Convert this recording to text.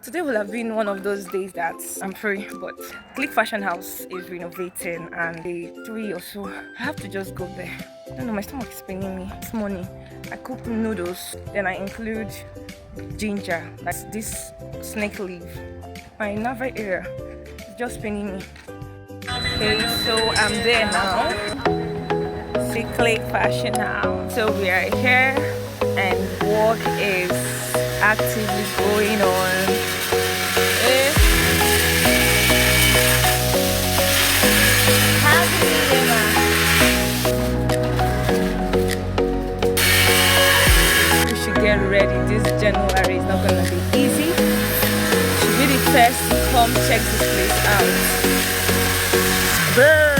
Today will have been one of those days that I'm free, but Click Fashion House is renovating and day 3 or so. I have to just go there. I don't know, my stomach is paining me. This morning, I cook noodles, then I include ginger, that's this snake leaf. My navel area is just paining me. Okay, so I'm there now. See Click Fashion House. So we are here and work is actively going on. We should get ready. This January is not gonna be easy. Should be the first to come check this place out. Bye.